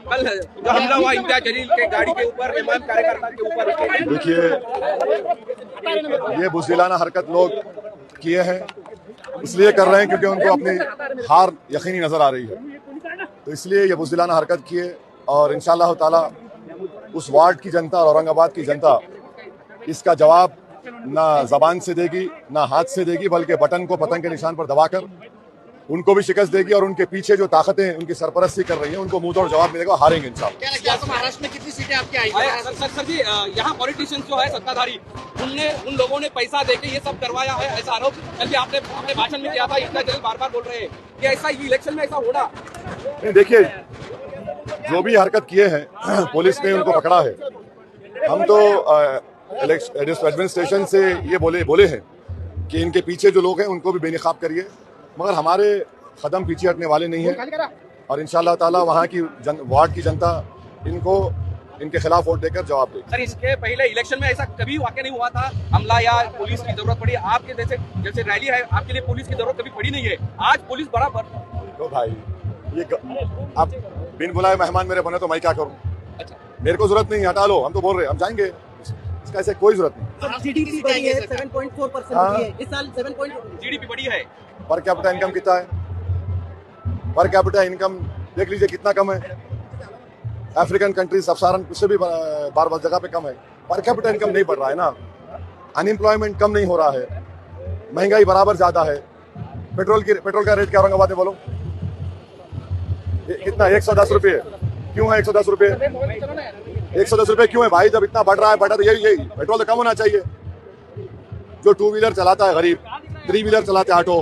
कल जो हमला हुआ इम्तियाज जलील के गाड़ी के ऊपर, इमाम कार्यकर्ता के ऊपर, देखिए ये बुज़दिलाना हरकत लोग किए हैं, इसलिए कर रहे हैं क्योंकि उनको अपनी हार यकीनी नज़र आ रही है, तो इसलिए ये बुज़दिलाना हरकत किए। और इंशाअल्लाह ताला उस वार्ड की जनता और औरंगाबाद की जनता इसका जवाब ना ज़बान से देगी ना हाथ से देगी, बल्कि बटन को पतंग के निशान पर दबाकर उनको भी शिकस्त देगी। और उनके पीछे जो ताकतें उनकी सरपरस्ती कर रही हैं उनको मुंह तोड़ जवाब मिलेगा, हारेंगे इंशाअल्लाह। क्या लगता है आपको महाराष्ट्र में कितनी सीटें आपकी आई? सर जी, यहाँ पॉलिटिशियंस जो है सत्ताधारी, उन लोगों ने पैसा देके ये सब करवाया है, ऐसा आरोप कल भी आपने अपने भाषण में किया था। इम्तियाज जलील बार बार बोल रहे हैं कि ऐसा इलेक्शन में ऐसा होना। देखिए जो भी हरकत किए हैं पुलिस ने उनको पकड़ा है। हम तो एडमिनिस्ट्रेशन से ये बोले हैं कि इनके पीछे जो लोग हैं उनको भी बेनकाब करिए, मगर हमारे कदम पीछे हटने वाले नहीं हैं। और इंशाअल्लाह ताला वहाँ की वार्ड की जनता इनको इनके खिलाफ वोट देकर जवाब देगी। सर इसके पहले इलेक्शन में ऐसा कभी वाकई नहीं हुआ था हमला या पुलिस की जरूरत पड़ी आपके जैसे रैली है, आपके लिए पुलिस की जरूरत कभी पड़ी नहीं है, आज पुलिस बराबर। तो भाई ये आप बिन बुलाए मेहमान मेरे बने तो मैं क्या करूँ? अच्छा मेरे को जरूरत नहीं, हटा लो, हम तो बोल रहे हैं हम जाएंगे, इसका ऐसे कोई जरूरत नहीं। जीडीपी बढ़ी है 7.4% है इस साल, 7. जीडीपी बढ़ी है। पर कैपिटा इनकम कितना है? पर कैपिटा इनकम देख लीजिए कितना कम है। अफ्रीकन कंट्री सब सारन उससे भी बार जगह पे कम है। पर कैपिटा इनकम नहीं बढ़ रहा है ना, अनएम्प्लॉयमेंट कम नहीं हो रहा है, महंगाई बराबर ज्यादा है। पेट्रोल का रेट क्या औरंगाबाद में बोलो कितना? 110 रुपये। क्यों है 110 रुपये? 110 रुपये क्यों है भाई? जब इतना बढ़ रहा है तो यही पेट्रोल तो कम होना चाहिए। जो 2 व्हीलर चलाता है गरीब, 3 व्हीलर चलाते हैं ऑटो,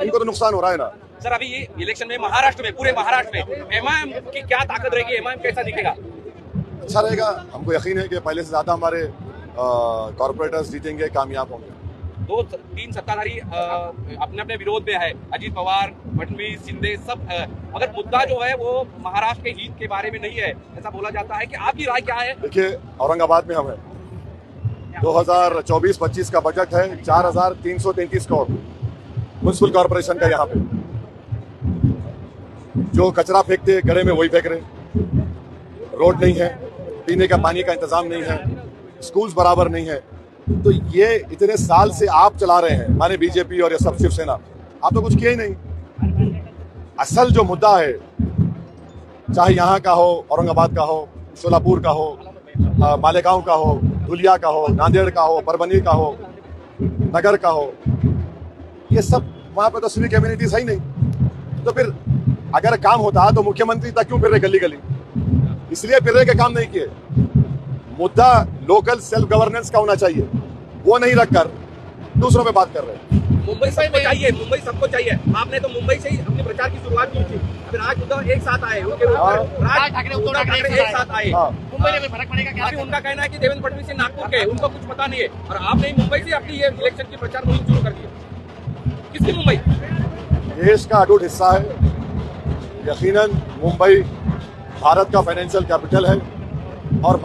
इनको तो नुकसान हो रहा है ना। सर अभी ये इलेक्शन में महाराष्ट्र में, पूरे महाराष्ट्र में एमआईएम की क्या ताकत रहेगी? एमआईएम कैसा दिखेगा? अच्छा रहेगा, हमको यकीन है कि पहले से ज्यादा हमारे कॉर्पोरेटर्स जीतेंगे, कामयाब होंगे। 2-3 सत्ताधारी अपने अपने विरोध में है, अजीत पवार, फडणवीस, शिंदे सब, मगर मुद्दा जो है वो महाराष्ट्र के हित के बारे में नहीं है, ऐसा बोला जाता है। कि आपकी राय क्या है? देखिए औरंगाबाद में हम है 2024-25 का बजट है 4333 करोड़ म्युनिसिपल कॉर्पोरेशन का। यहाँ पे जो कचरा फेंकते गड़े में वही फेंक रहे, रोड नहीं है, पीने का पानी का इंतजाम नहीं है, स्कूल्स बराबर नहीं है। तो ये इतने साल से आप चला रहे हैं, माने बीजेपी और ये सब शिवसेना, आप तो कुछ किया ही नहीं। असल जो मुद्दा है, चाहे यहाँ का हो, औरंगाबाद का हो, सोलापुर का हो, मालेगांव का हो, धुलिया का हो, नांदेड़ का हो, परभनी का हो, नगर का हो, ये सब वहाँ पे तो सिविक कम्युनिटीज है ही नहीं। तो फिर अगर काम होता तो मुख्यमंत्री तक क्यों फिर रहे गली गली? इसलिए फिर रहे के काम नहीं किए। मुद्दा लोकल सेल्फ गवर्नेंस का होना चाहिए, वो नहीं रखकर दूसरों पे बात कर रहे हैं। मुंबई सबको चाहिए, मुंबई सबको चाहिए। आपने तो मुंबई से ही अपने प्रचार की शुरुआत की थी। अभी राज उद्धव एक साथ आए, उनके राज ठाकरे उद्धव ठाकरे एक साथ आए। मुंबई में फर्क पड़ेगा क्या? अभी उनका कहना है कि देवेंद्र फडणवीस से नागपुर के, उनको कुछ पता नहीं है, और आपने मुंबई से अपनी ये इलेक्शन की प्रचार मुहिम शुरू कर दी। किसकी मुंबई? देश का अटूट हिस्सा है, यकीनन मुंबई भारत का फाइनेंशियल कैपिटल है और